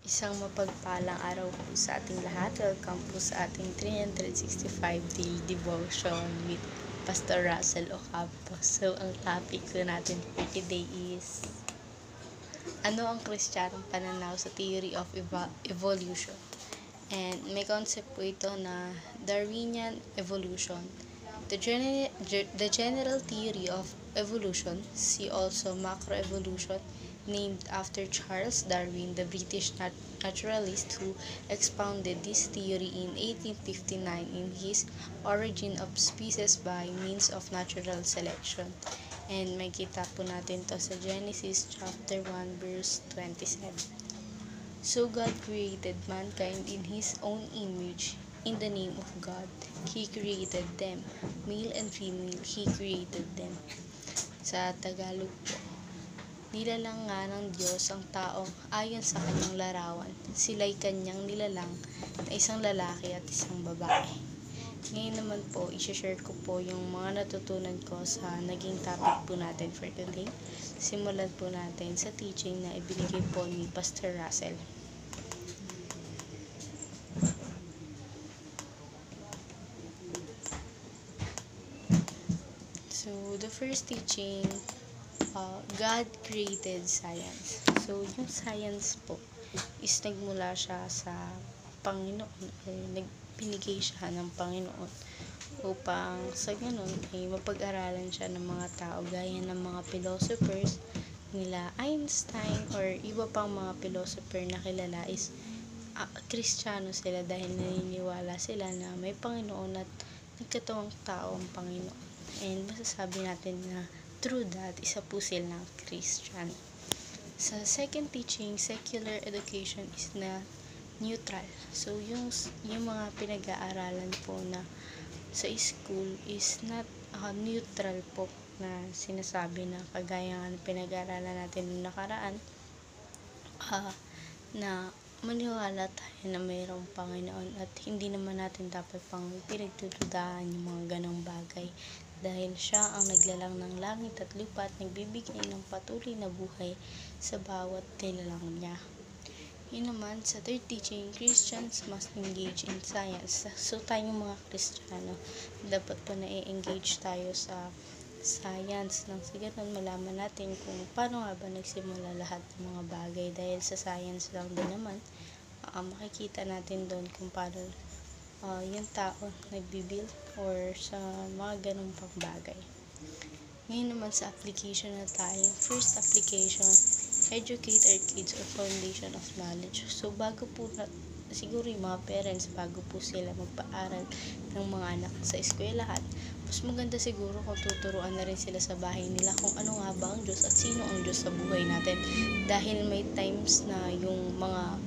Isang mapagpalang araw po sa ating lahat. Welcome po sa ating 365 Daily Devotion with Pastor Russell Ocampo. So, ang topic ko natin for today is ano ang Kristiyanong pananaw sa theory of evolution? And may concept po ito na Darwinian evolution. The general theory of evolution, see also macroevolution, named after Charles Darwin, the British naturalist who expounded this theory in 1859 in his Origin of Species by Means of Natural Selection. And may kita po natin to sa Genesis chapter 1 verse 27. So God created mankind in His own image. In the name of God, He created them. Male and female, He created them. Sa Tagalog po, nilalang nga ng Diyos ang taong ayon sa kanyang larawan. Sila'y kanyang nilalang na isang lalaki at isang babae. Ngayon naman po, i-share ko po yung mga natutunan ko sa naging topic po natin for today. Simulan po natin sa teaching na ibinigay po ni Pastor Russell. So, the first teaching, God created science. So, yung science po is nagmula siya sa Panginoon or nagbinigay siya ng Panginoon upang sa ganun ay mapag-aralan siya ng mga tao gaya ng mga philosophers nila Einstein or iba pang mga philosopher na kilala is Kristiyano sila dahil naniniwala sila na may Panginoon at nagkatawang tao ang Panginoon. And masasabi natin na through that, isa po silang Christian. Sa second teaching, secular education is na neutral. So, yung mga pinag-aaralan po na sa school is not neutral po na sinasabi na kagaya ng pinag-aaralan natin noong nakaraan na maniwala tayo na mayroong Panginoon at hindi naman natin dapat pang pinagdududahan yung mga ganong bagay dahil siya ang naglalang ng langit at lupa at nagbibigay ng patuloy na buhay sa bawat nilalang niya. Yun naman, sa third teaching, Christians must engage in science. So, tayong mga Kristiyano, dapat po na-engage tayo sa science nang sa ganun malaman natin kung paano nga ba nagsimula lahat ng mga bagay dahil sa science lang din naman makikita natin doon kung paano yung tao nagbibuild or sa mga ganung pang bagay. Ngayon naman sa application na tayo. First application, educate our kids or foundation of knowledge. So bago po siguro yung mga parents bago po sila magpaaral ng mga anak sa eskwelahan, mas maganda siguro kung tuturuan na rin sila sa bahay nila kung ano nga ba ang Diyos at sino ang Diyos sa buhay natin. Dahil may times na yung mga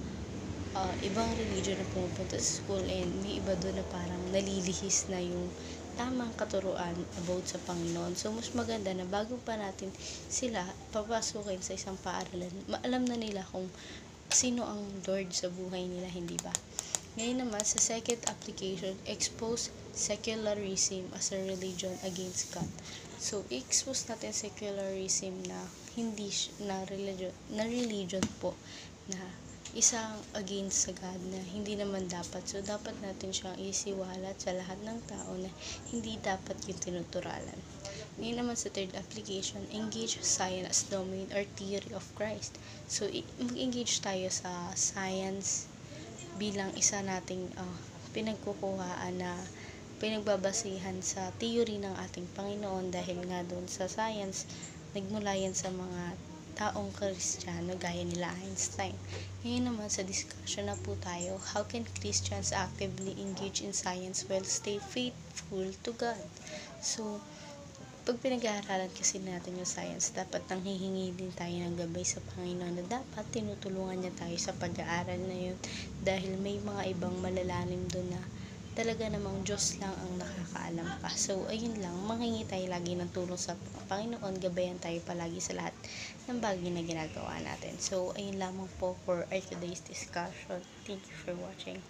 ibang religion na pumupunta sa school and may iba doon na parang nalilihis na yung tamang katuruan about sa Panginoon. So, mas maganda na bago pa natin sila papasukin sa isang paaralan, maalam na nila kung sino ang Lord sa buhay nila, hindi ba? Ngayon naman, sa second application, expose secularism as a religion against God. So, expose natin secularism na hindi na religion po na isang against sa God na hindi naman dapat. So, dapat natin siyang isiwalat sa lahat ng tao na hindi dapat yung tinuturalan. Ngayon naman sa third application, engage science as domain or theory of Christ. So, mag-engage tayo sa science bilang isa nating pinagkukuhaan na pinagbabasihan sa theory ng ating Panginoon dahil nga doon sa science, nagmula yan sa mga taong Kristiyano gaya nila Einstein. Ngayon naman sa discussion na po tayo, how can Christians actively engage in science while stay faithful to God? So, pag pinag-aaralan kasi natin yung science, dapat nang hihingi din tayo ng gabay sa Panginoon na dapat tinutulungan niya tayo sa pag-aaral na yun dahil may mga ibang malalalim doon na talaga namang Diyos lang ang nakakaalam pa. So, ayun lang, manghingi tayo lagi ng tulong sa Panginoon, gabayan tayo palagi sa lahat ng bagay na ginagawa natin. So, ayun lamang po for our today's discussion. Thank you for watching.